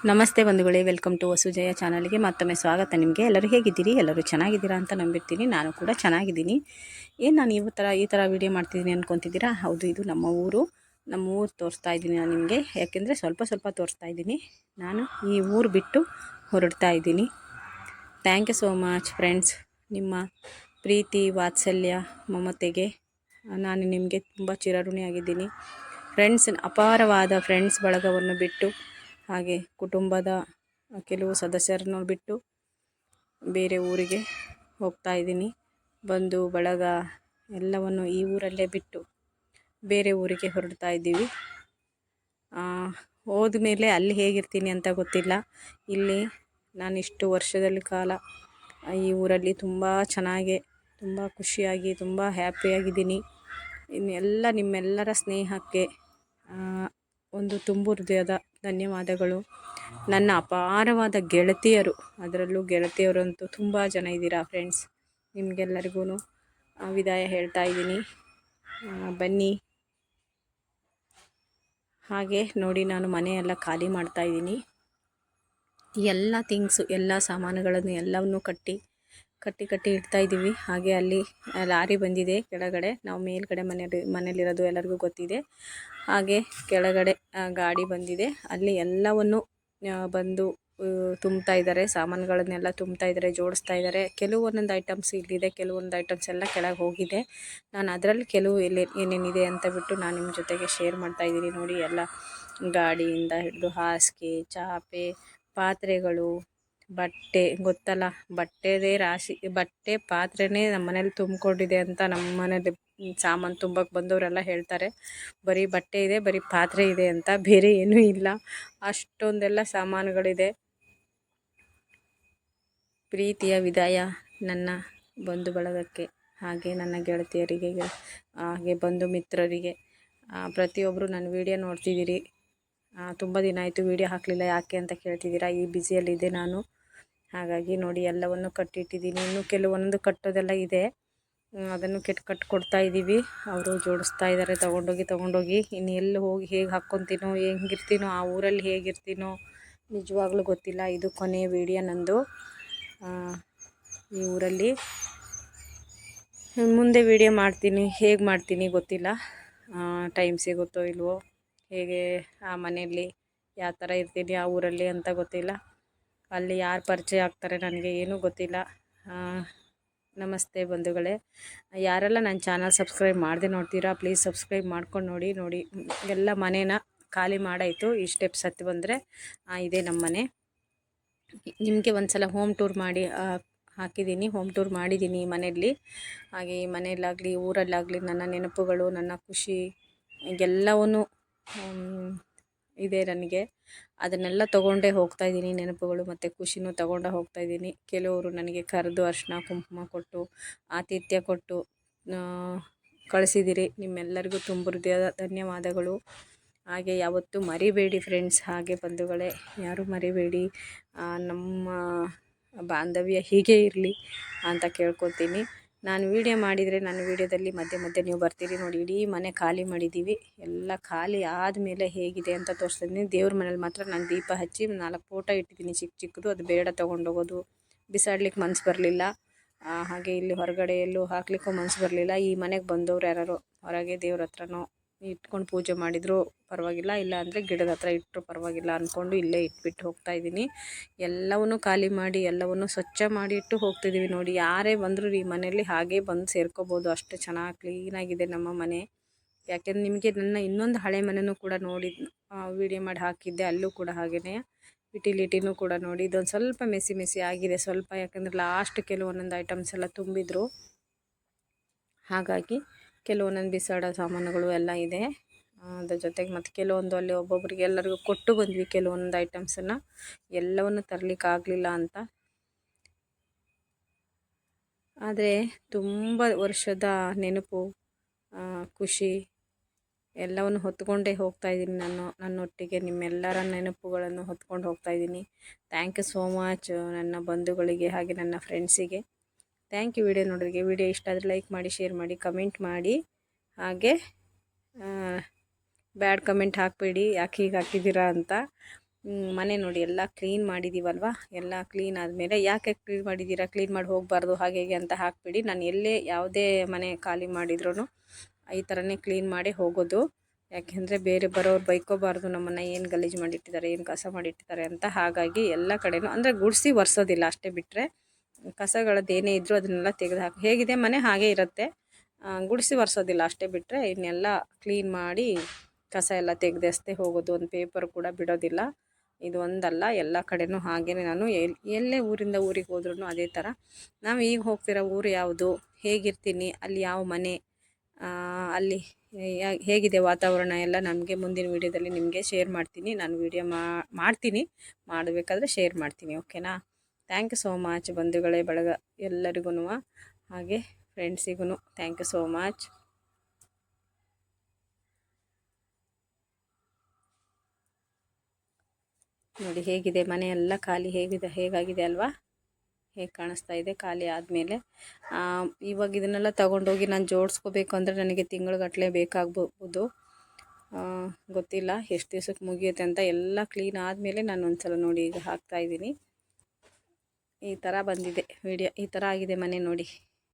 ನಮಸ್ತೆ ಬಂಧುಗಳೇ, welcome to ವಸುಜಯ ಚಾನಲ್ಗೆ ಮತ್ತೊಮ್ಮೆ ಸ್ವಾಗತ. ನಿಮಗೆ ಎಲ್ಲರೂ ಹೇಗಿದ್ದೀರಿ? ಎಲ್ಲರೂ ಚೆನ್ನಾಗಿದ್ದೀರಾ ಅಂತ ನಂಬಿರ್ತೀನಿ. ನಾನು ಕೂಡ ಚೆನ್ನಾಗಿದ್ದೀನಿ. ನಾನು ಈ ಥರ ವೀಡಿಯೋ ಮಾಡ್ತಿದ್ದೀನಿ ಅಂದ್ಕೊತಿದ್ದೀರಾ? ಹೌದು, ಇದು ನಮ್ಮ ಊರು ತೋರಿಸ್ತಾ ಇದ್ದೀನಿ ನಾನು ನಿಮಗೆ. ಯಾಕೆಂದರೆ ಸ್ವಲ್ಪ ತೋರಿಸ್ತಾ ಇದ್ದೀನಿ. ನಾನು ಈ ಊರು ಬಿಟ್ಟು ಹೊರಡ್ತಾ ಇದ್ದೀನಿ. Thank you so much friends. ನಿಮ್ಮ ಪ್ರೀತಿ, ವಾತ್ಸಲ್ಯ, ಮಮತೆಗೆ ನಾನು ನಿಮಗೆ ತುಂಬ ಚಿರಋಣಿಯಾಗಿದ್ದೀನಿ. ಅಪಾರವಾದ ಫ್ರೆಂಡ್ಸ್ ಬಳಗವನ್ನು ಬಿಟ್ಟು, ಹಾಗೆ ಕುಟುಂಬದ ಕೆಲವು ಸದಸ್ಯರನ್ನು ಬಿಟ್ಟು ಬೇರೆ ಊರಿಗೆ ಹೋಗ್ತಾ ಇದ್ದೀನಿ. ಬಂಧು ಬಳಗ ಎಲ್ಲವನ್ನು ಈ ಊರಲ್ಲೇ ಬಿಟ್ಟು ಬೇರೆ ಊರಿಗೆ ಹೊರಡ್ತಾ ಇದ್ದೀವಿ. ಹೋದ್ಮೇಲೆ ಅಲ್ಲಿ ಹೇಗಿರ್ತೀನಿ ಅಂತ ಗೊತ್ತಿಲ್ಲ. ಇಲ್ಲಿ ನಾನು ಇಷ್ಟು ವರ್ಷದಲ್ಲಿ ಕಾಲ ಈ ಊರಲ್ಲಿ ತುಂಬ ಚೆನ್ನಾಗಿ, ತುಂಬ ಖುಷಿಯಾಗಿ, ತುಂಬ ಹ್ಯಾಪಿಯಾಗಿದ್ದೀನಿ. ಇನ್ನೆಲ್ಲ ನಿಮ್ಮೆಲ್ಲರ ಸ್ನೇಹಕ್ಕೆ ಒಂದು ತುಂಬು ಹೃದಯದ ಧನ್ಯವಾದಗಳು. ನನ್ನ ಅಪಾರವಾದ ಗೆಳತಿಯರು, ಅದರಲ್ಲೂ ಗೆಳತಿಯರಂತೂ ತುಂಬ ಜನ ಇದ್ದೀರಾ ಫ್ರೆಂಡ್ಸ್. ನಿಮಗೆಲ್ಲರಿಗೂ ವಿದಾಯ ಹೇಳ್ತಾ ಇದ್ದೀನಿ. ಬನ್ನಿ. ಹಾಗೆ ನೋಡಿ, ನಾನು ಮನೆಯೆಲ್ಲ ಖಾಲಿ ಮಾಡ್ತಾ ಇದ್ದೀನಿ. ಎಲ್ಲ ಥಿಂಗ್ಸು, ಎಲ್ಲ ಸಾಮಾನುಗಳನ್ನು ಎಲ್ಲವನ್ನು ಕಟ್ಟಿ ಇಡ್ತಾ ಇದ್ದೀವಿ. ಹಾಗೆ ಅಲ್ಲಿ ಲಾರಿ ಬಂದಿದೆ ಕೆಳಗಡೆ. ನಾವು ಮೇಲ್ಗಡೆ ಮನೆಯಲ್ಲಿರೋದು ಎಲ್ಲರಿಗೂ ಗೊತ್ತಿದೆ. ಹಾಗೆ ಕೆಳಗಡೆ ಗಾಡಿ ಬಂದಿದೆ. ಅಲ್ಲಿ ಎಲ್ಲವನ್ನು ಬಂದು ತುಂಬ್ತಾ ಇದ್ದಾರೆ. ಸಾಮಾನುಗಳನ್ನೆಲ್ಲ ತುಂಬ್ತಾ ಇದ್ದಾರೆ, ಜೋಡಿಸ್ತಾ ಇದ್ದಾರೆ. ಒಂದೊಂದು ಐಟಮ್ಸ್ ಇಲ್ಲಿದೆ, ಕೆಲವೊಂದು ಐಟಮ್ಸ್ ಎಲ್ಲ ಕೆಳಗೆ ಹೋಗಿದೆ. ನಾನು ಅದರಲ್ಲಿ ಕೆಲವು ಏನೇನಿದೆ ಅಂತ ಬಿಟ್ಟು ನಾನು ನಿಮ್ಮ ಜೊತೆಗೆ ಶೇರ್ ಮಾಡ್ತಾ ಇದ್ದೀನಿ. ನೋಡಿ, ಎಲ್ಲ ಗಾಡಿಯಿಂದ ಹಿಡಿದು ಹಾಸಿಗೆ, ಚಾಪೆ, ಪಾತ್ರೆಗಳು, ಬಟ್ಟೆ, ಗೊತ್ತಲ್ಲ ಬಟ್ಟೆದೇ ರಾಶಿ. ಬಟ್ಟೆ ಪಾತ್ರೆನೇ ನಮ್ಮ ಮನೇಲಿ ತುಂಬಿಕೊಂಡಿದೆ ಅಂತ ನಮ್ಮ ಮನೇಲಿ ಸಾಮಾನು ತುಂಬಕ್ಕೆ ಬಂದವರೆಲ್ಲ ಹೇಳ್ತಾರೆ. ಬರೀ ಬಟ್ಟೆ ಇದೆ, ಬರೀ ಪಾತ್ರೆ ಇದೆ ಅಂತ, ಬೇರೆ ಏನೂ ಇಲ್ಲ. ಅಷ್ಟೊಂದೆಲ್ಲ ಸಾಮಾನುಗಳಿದೆ. ಪ್ರೀತಿಯ ವಿದಾಯ ನನ್ನ ಬಂಧು ಬಳಗಕ್ಕೆ, ಹಾಗೆ ನನ್ನ ಗೆಳತಿಯರಿಗೆ, ಹಾಗೆ ಬಂಧು ಮಿತ್ರರಿಗೆ. ಪ್ರತಿಯೊಬ್ಬರು ನನ್ನ ವಿಡಿಯೋ ನೋಡ್ತಿದ್ದೀರಿ. ತುಂಬ ದಿನ ಆಯಿತು ವಿಡಿಯೋ ಹಾಕಲಿಲ್ಲ, ಯಾಕೆ ಅಂತ ಕೇಳ್ತಿದ್ದೀರಾ. ಈ ಬ್ಯುಸಿಯಲ್ಲಿದ್ದೆ ನಾನು. ಹಾಗಾಗಿ ನೋಡಿ, ಎಲ್ಲವನ್ನು ಕಟ್ಟಿಟ್ಟಿದ್ದೀನಿ. ಇನ್ನು ಕೆಲವೊಂದು ಕಟ್ಟೋದೆಲ್ಲ ಇದೆ, ಅದನ್ನು ಕಟ್ಕೊಡ್ತಾ ಇದ್ದೀವಿ. ಅವರು ಜೋಡಿಸ್ತಾ ಇದ್ದಾರೆ ತಗೊಂಡೋಗಿ. ಇನ್ನು ಎಲ್ಲಿ ಹೋಗಿ ಹೇಗೆ ಹಾಕ್ಕೊತೀನೋ, ಹೆಂಗಿರ್ತೀನೋ, ಆ ಊರಲ್ಲಿ ಹೇಗಿರ್ತೀನೋ ನಿಜವಾಗ್ಲೂ ಗೊತ್ತಿಲ್ಲ. ಇದು ಕೊನೆಯ ವಿಡಿಯೋ ನಂದು ಈ ಊರಲ್ಲಿ. ಮುಂದೆ ವಿಡಿಯೋ ಮಾಡ್ತೀನಿ, ಹೇಗೆ ಮಾಡ್ತೀನಿ ಗೊತ್ತಿಲ್ಲ. ಟೈಮ್ ಸಿಗುತ್ತೋ ಇಲ್ವೋ, ಹೇಗೆ ಆ ಮನೆಯಲ್ಲಿ ಯಾವ ಥರ ಇರ್ತೀನಿ ಆ ಊರಲ್ಲಿ ಅಂತ ಗೊತ್ತಿಲ್ಲ. ಅಲ್ಲಿ ಯಾರು ಪರಿಚಯ ಆಗ್ತಾರೆ ನನಗೆ ಏನೂ ಗೊತ್ತಿಲ್ಲ. ನಮಸ್ತೆ ಬಂಧುಗಳೇ. ಯಾರೆಲ್ಲ ನನ್ನ ಚಾನಲ್ ಸಬ್ಸ್ಕ್ರೈಬ್ ಮಾಡದೆ ನೋಡ್ತೀರಾ, ಪ್ಲೀಸ್ ಸಬ್ಸ್ಕ್ರೈಬ್ ಮಾಡ್ಕೊಂಡು ನೋಡಿ. ಎಲ್ಲ ಮನೇನ ಖಾಲಿ ಮಾಡಾಯಿತು. ಈ ಸ್ಟೆಪ್ಸ್ ಹತ್ತಿ ಬಂದರೆ ಇದೇ ನಮ್ಮ ಮನೆ. ನಿಮಗೆ ಒಂದು ಸಲ ಹೋಮ್ ಟೂರ್ ಮಾಡಿ ಹಾಕಿದ್ದೀನಿ, ಹೋಮ್ ಟೂರ್ ಮಾಡಿದ್ದೀನಿ ಈ ಮನೆಯಲ್ಲಿ. ಹಾಗೆ ಈ ಮನೆಯಲ್ಲಾಗಲಿ ಊರಲ್ಲಾಗಲಿ ನನ್ನ ನೆನಪುಗಳು, ನನ್ನ ಖುಷಿ ಎಲ್ಲವನ್ನೂ ಇದೆ ನನಗೆ. ಅದನ್ನೆಲ್ಲ ತೊಗೊಂಡೇ ಹೋಗ್ತಾಯಿದ್ದೀನಿ. ನೆನಪುಗಳು ಮತ್ತು ಖುಷಿನೂ ತೊಗೊಂಡು ಹೋಗ್ತಾಯಿದ್ದೀನಿ. ಕೆಲವರು ನನಗೆ ಕರೆದು ಅರಿಶಿನ ಕುಂಕುಮ ಕೊಟ್ಟು, ಆತಿಥ್ಯ ಕೊಟ್ಟು ಕಳಿಸಿದಿರಿ. ನಿಮ್ಮೆಲ್ಲರಿಗೂ ತುಂಬ ಹೃದಯದ ಧನ್ಯವಾದಗಳು. ಹಾಗೆ ಯಾವತ್ತೂ ಮರಿಬೇಡಿ ಫ್ರೆಂಡ್ಸ್, ಹಾಗೆ ಬಂಧುಗಳೇ ಯಾರೂ ಮರಿಬೇಡಿ. ನಮ್ಮ ಬಾಂಧವ್ಯ ಹೀಗೆ ಇರಲಿ ಅಂತ ಕೇಳ್ಕೊತೀನಿ. ನಾನು ವಿಡಿಯೋ ಮಾಡಿದರೆ ನನ್ನ ವಿಡಿಯೋದಲ್ಲಿ ಮಧ್ಯೆ ನೀವು ಬರ್ತೀರಿ. ನೋಡಿ, ಇಡೀ ಮನೆ ಖಾಲಿ ಮಾಡಿದ್ದೀವಿ. ಎಲ್ಲ ಖಾಲಿ ಆದಮೇಲೆ ಹೇಗಿದೆ ಅಂತ ತೋರಿಸ್ತಿದ್ದೀನಿ. ದೇವ್ರ ಮನೇಲಿ ಮಾತ್ರ ನಾನು ದೀಪ ಹಚ್ಚಿ 4 ಫೋಟೋ ಇಟ್ಟಿದ್ದೀನಿ ಚಿಕ್ಕದು. ಅದು ಬೇಡ ತೊಗೊಂಡೋಗೋದು, ಬಿಸಾಡ್ಲಿಕ್ಕೆ ಮನಸ್ಸು ಬರಲಿಲ್ಲ. ಹಾಗೆ ಇಲ್ಲಿ ಹೊರಗಡೆ ಎಲ್ಲೂ ಹಾಕ್ಲಿಕ್ಕೂ ಮನಸ್ಸು ಬರಲಿಲ್ಲ. ಈ ಮನೆಗೆ ಬಂದವರು ಯಾರು ಹೊರಗೆ ದೇವ್ರ ಹತ್ರನೋ ಇಟ್ಕೊಂಡು ಪೂಜೆ ಮಾಡಿದರೂ ಪರವಾಗಿಲ್ಲ, ಇಲ್ಲ ಅಂದರೆ ಗಿಡದ ಹತ್ರ ಇಟ್ಟರು ಪರವಾಗಿಲ್ಲ ಅಂದ್ಕೊಂಡು ಇಲ್ಲೇ ಇಟ್ಬಿಟ್ಟು ಹೋಗ್ತಾ ಇದ್ದೀನಿ. ಎಲ್ಲವನ್ನೂ ಖಾಲಿ ಮಾಡಿ, ಎಲ್ಲವನ್ನೂ ಸ್ವಚ್ಛ ಮಾಡಿ ಇಟ್ಟು ಹೋಗ್ತಿದ್ದೀವಿ. ನೋಡಿ, ಯಾರೇ ಬಂದರೂ ಈ ಮನೆಯಲ್ಲಿ ಹಾಗೇ ಬಂದು ಸೇರ್ಕೋಬೋದು. ಅಷ್ಟು ಚೆನ್ನಾಗಿ ಕ್ಲೀನಾಗಿದೆ ನಮ್ಮ ಮನೆ. ಯಾಕೆಂದರೆ ನಿಮಗೆ ನನ್ನ ಇನ್ನೊಂದು ಹಳೆ ಮನೆಯೂ ಕೂಡ ನೋಡಿ ವಿಡಿಯೋ ಮಾಡಿ ಹಾಕಿದ್ದೆ. ಅಲ್ಲೂ ಕೂಡ ಹಾಗೆಯೇ ಯುಟಿಲಿಟಿನೂ ಕೂಡ ನೋಡಿ, ಇದೊಂದು ಸ್ವಲ್ಪ ಮೆಸಿ ಆಗಿದೆ ಸ್ವಲ್ಪ. ಯಾಕಂದರೆ ಲಾಸ್ಟ್ ಕೆಲವೊಂದೊಂದು ಐಟಮ್ಸ್ ಎಲ್ಲ ತುಂಬಿದ್ರು, ಹಾಗಾಗಿ ಕೆಲವೊಂದೊಂದು ಬಿಸಾಡೋ ಸಾಮಾನುಗಳು ಎಲ್ಲ ಇದೆ. ಅದ್ರ ಜೊತೆಗೆ ಮತ್ತು ಕೆಲವೊಂದು ಅಲ್ಲಿ ಒಬ್ಬೊಬ್ಬರಿಗೆ ಎಲ್ಲರಿಗೂ ಕೊಟ್ಟು ಬಂದ್ವಿ. ಕೆಲವೊಂದು ಐಟಮ್ಸನ್ನು ಎಲ್ಲವನ್ನು ತರಲಿಕ್ಕೆ ಆಗಲಿಲ್ಲ ಅಂತ. ಆದರೆ ತುಂಬ ವರ್ಷದ ನೆನಪು, ಖುಷಿ ಎಲ್ಲವನ್ನು ಹೊತ್ಕೊಂಡೇ ಹೋಗ್ತಾಯಿದ್ದೀನಿ ನಾನು. ನನ್ನೊಟ್ಟಿಗೆ ನಿಮ್ಮೆಲ್ಲರ ನೆನಪುಗಳನ್ನು ಹೊತ್ಕೊಂಡು ಹೋಗ್ತಾಯಿದ್ದೀನಿ. ಥ್ಯಾಂಕ್ ಯು ಸೋ ಮಚ್ ನನ್ನ ಬಂಧುಗಳಿಗೆ, ಹಾಗೆ ನನ್ನ ಫ್ರೆಂಡ್ಸಿಗೆ. Thank you. ವಿಡಿಯೋ ನೋಡೋರಿಗೆ. ವಿಡಿಯೋ ಇಷ್ಟ ಆದರೆ ಲೈಕ್ ಮಾಡಿ, ಶೇರ್ ಮಾಡಿ, ಕಮೆಂಟ್ ಮಾಡಿ. ಹಾಗೆ ಬ್ಯಾಡ್ ಕಮೆಂಟ್ ಹಾಕಬೇಡಿ, ಯಾಕೆ ಹೀಗೆ ಹಾಕಿದ್ದೀರಾ ಅಂತ. ಮನೆ ನೋಡಿ ಎಲ್ಲ ಕ್ಲೀನ್ ಮಾಡಿದ್ದೀವಲ್ವ, ಎಲ್ಲ ಕ್ಲೀನ್ ಆದಮೇಲೆ ಯಾಕೆ ಕ್ಲೀನ್ ಮಾಡಿದ್ದೀರಾ, ಕ್ಲೀನ್ ಮಾಡಿ ಹೋಗಬಾರ್ದು ಹಾಗೆ ಹೀಗೆ ಅಂತ ಹಾಕ್ಬಿಡಿ. ನಾನು ಎಲ್ಲೇ ಯಾವುದೇ ಮನೆ ಖಾಲಿ ಮಾಡಿದ್ರೂ ಈ ಥರನೇ ಕ್ಲೀನ್ ಮಾಡಿ ಹೋಗೋದು. ಯಾಕೆಂದರೆ ಬೇರೆ ಬರೋರು ಬೈಕೋಬಾರ್ದು, ನಮ್ಮನ್ನು ಏನು ಗಲೀಜು ಮಾಡಿಟ್ಟಿದ್ದಾರೆ, ಏನು ಕಸ ಮಾಡಿಟ್ಟಿದ್ದಾರೆ ಅಂತ. ಹಾಗಾಗಿ ಎಲ್ಲ ಕಡೆನೂ ಅಂದರೆ ಗುಡಿಸಿ ಒರೆಸೋದಿಲ್ಲ, ಅಷ್ಟೇ ಬಿಟ್ಟರೆ ಕಸಗಳದ್ದು ಏನೇ ಇದ್ದರೂ ಅದನ್ನೆಲ್ಲ ತೆಗೆದು ಹಾಕಿ ಹೇಗಿದೆ ಮನೆ ಹಾಗೇ ಇರುತ್ತೆ. ಗುಡಿಸಿ ಒರೆಸೋದಿಲ್ಲ, ಅಷ್ಟೇ ಬಿಟ್ಟರೆ ಇನ್ನೆಲ್ಲ ಕ್ಲೀನ್ ಮಾಡಿ ಕಸ ಎಲ್ಲ ತೆಗೆದಷ್ಟೇ ಹೋಗೋದು. ಒಂದು ಪೇಪರ್ ಕೂಡ ಬಿಡೋದಿಲ್ಲ. ಇದು ಒಂದಲ್ಲ, ಎಲ್ಲ ಕಡೆನೂ ಹಾಗೇ. ನಾನು ಎಲ್ಲೇ ಊರಿಂದ ಊರಿಗೆ ಹೋದ್ರೂ ಅದೇ ಥರ. ನಾವು ಈಗ ಹೋಗ್ತಿರೋ ಊರು ಯಾವುದು, ಹೇಗಿರ್ತೀನಿ, ಅಲ್ಲಿ ಯಾವ ಮನೆ, ಅಲ್ಲಿ ಹೇಗಿದೆ ವಾತಾವರಣ ಎಲ್ಲ ನಮಗೆ ಮುಂದಿನ ವೀಡಿಯೋದಲ್ಲಿ ನಿಮಗೆ ಶೇರ್ ಮಾಡ್ತೀನಿ. ನಾನು ವೀಡಿಯೋ ಮಾಡ್ತೀನಿ, ಮಾಡಬೇಕಾದ್ರೆ ಶೇರ್ ಮಾಡ್ತೀನಿ. ಓಕೆನಾ? ಥ್ಯಾಂಕ್ ಯು ಸೋ ಮಚ್ ಬಂಧುಗಳೇ, ಬಳಗ ಎಲ್ಲರಿಗೂ, ಹಾಗೆ ಫ್ರೆಂಡ್ಸಿಗೂ ಥ್ಯಾಂಕ್ ಯು ಸೋ ಮಚ್. ನೋಡಿ ಹೇಗಿದೆ ಮನೆಯೆಲ್ಲ ಖಾಲಿ, ಹೇಗಾಗಿದೆ ಅಲ್ವಾ? ಹೇಗೆ ಕಾಣಿಸ್ತಾ ಇದೆ ಖಾಲಿ ಆದಮೇಲೆ. ಇವಾಗ ಇದನ್ನೆಲ್ಲ ತೊಗೊಂಡೋಗಿ ನಾನು ಜೋಡಿಸ್ಕೋಬೇಕು ಅಂದರೆ ನನಗೆ ತಿಂಗಳುಗಟ್ಟಲೆ ಬೇಕಾಗ್ಬೋದು. ಗೊತ್ತಿಲ್ಲ ಎಷ್ಟು ದಿವ್ಸಕ್ಕೆ ಮುಗಿಯುತ್ತೆ ಅಂತ. ಎಲ್ಲ ಕ್ಲೀನ್ ಆದಮೇಲೆ ನಾನು ಒಂದ್ಸಲ ನೋಡಿ ಈಗ ಹಾಕ್ತಾಯಿದ್ದೀನಿ. ಈ ಥರ ಬಂದಿದೆ ವಿಡಿಯೋ, ಈ ಥರ ಆಗಿದೆ ಮನೆ ನೋಡಿ.